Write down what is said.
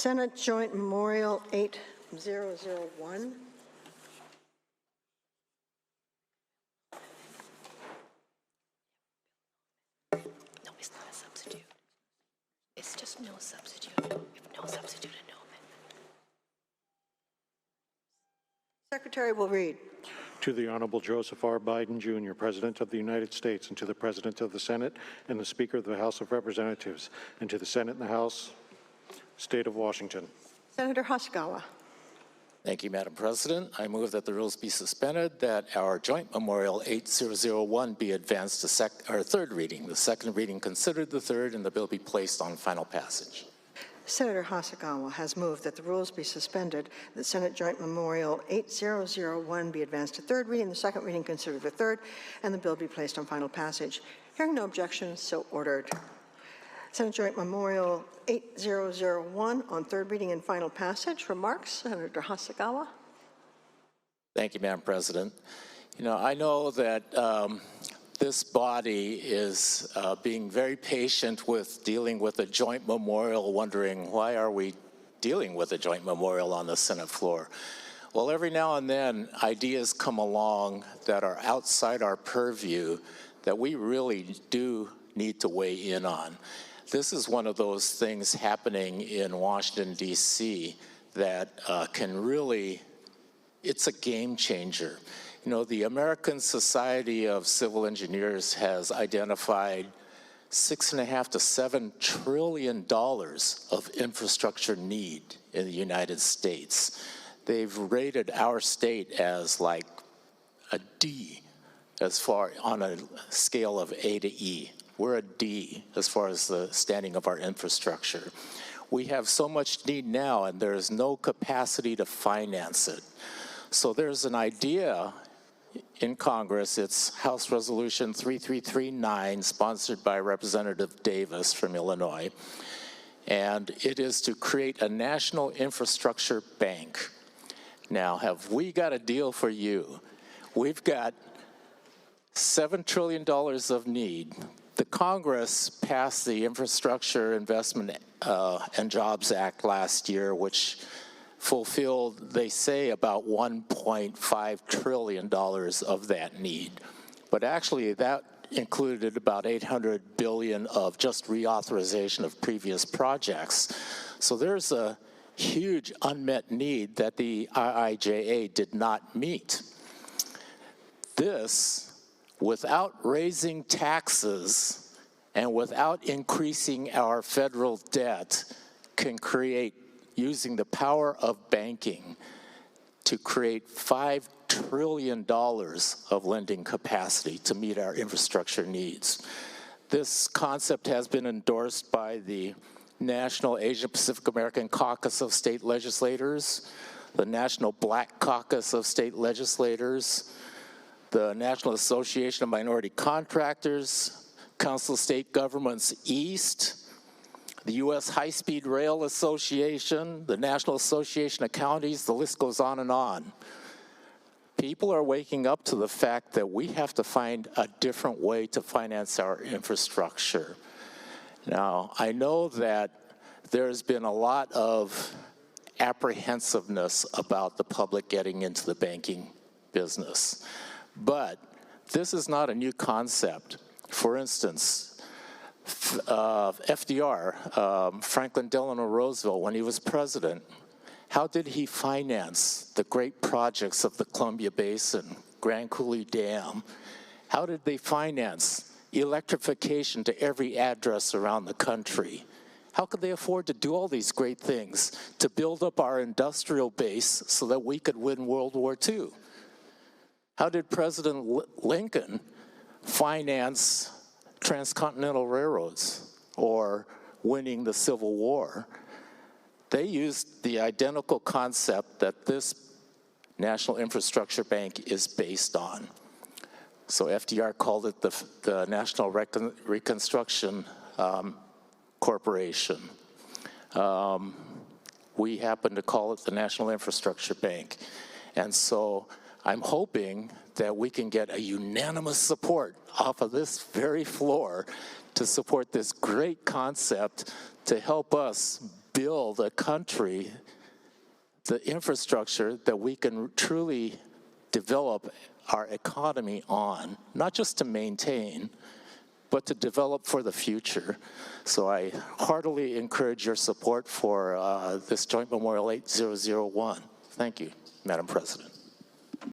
Senate Joint Memorial 8001. No, it's not a substitute. It's just no substitute. If no substitute, a no amendment. Secretary will read. To the Honorable Joseph R. Biden, Jr., President of the United States, and to the President of the Senate and the Speaker of the House of Representatives, and to the Senate and the House, State of Washington. Senator Hasegawa. Thank you, Madam President. I move that the rules be suspended, that our joint memorial 8001 be advanced to third reading. The second reading considered the third, and the bill be placed on final passage. Senator Hasegawa has moved that the rules be suspended, that Senate Joint Memorial 8001 be advanced to third reading, the second reading considered the third, and the bill be placed on final passage. Hearing no objections, so ordered. Senate Joint Memorial 8001 on third reading and final passage. Remarks, Senator Hasegawa. Thank you, Madam President. You know, I know that this body is being very patient with dealing with a joint memorial, wondering why are we dealing with a joint memorial on the Senate floor? Well, every now and then, ideas come along that are outside our purview that we really do need to weigh in on. This is one of those things happening in Washington, D.C. that can really, it's a game changer. You know, the American Society of Civil Engineers has identified $6.5 to $7 trillion of infrastructure need in the United States. They've rated our state as like a D as far on a scale of A to E. We're a D as far as the standing of our infrastructure. We have so much need now, and there is no capacity to finance it. So there's an idea in Congress. It's House Resolution 3339, sponsored by Representative Davis from Illinois. And it is to create a national infrastructure bank. Now, have we got a deal for you? We've got $7 trillion of need. The Congress passed the Infrastructure Investment and Jobs Act last year, which fulfilled, they say, about $1.5 trillion of that need. But actually, that included about $800 billion of just reauthorization of previous projects. So there's a huge unmet need that the IIJA did not meet. This, without raising taxes and without increasing our federal debt, can create, using the power of banking, to create $5 trillion of lending capacity to meet our infrastructure needs. This concept has been endorsed by the National Asian Pacific American Caucus of State Legislators, the National Black Caucus of State Legislators, the National Association of Minority Contractors, Council of State Governments East, the U.S. High-Speed Rail Association, the National Association of Counties, the list goes on and on. People are waking up to the fact that we have to find a different way to finance our infrastructure. Now, I know that there's been a lot of apprehensiveness about the public getting into the banking business. But this is not a new concept. For instance, FDR, Franklin Delano Roosevelt, when he was president, how did he finance the great projects of the Columbia Basin, Grand Coulee Dam? How did they finance electrification to every address around the country? How could they afford to do all these great things to build up our industrial base so that we could win World War II? How did President Lincoln finance transcontinental railroads or winning the Civil War? They used the identical concept that this National Infrastructure Bank is based on. So FDR called it the National Reconstruction Corporation. We happen to call it the National Infrastructure Bank. And so I'm hoping that we can get a unanimous support off of this very floor to support this great concept to help us build a country, the infrastructure that we can truly develop our economy on, not just to maintain, but to develop for the future. So I heartily encourage your support for this Joint Memorial 8001. Thank you, Madam President.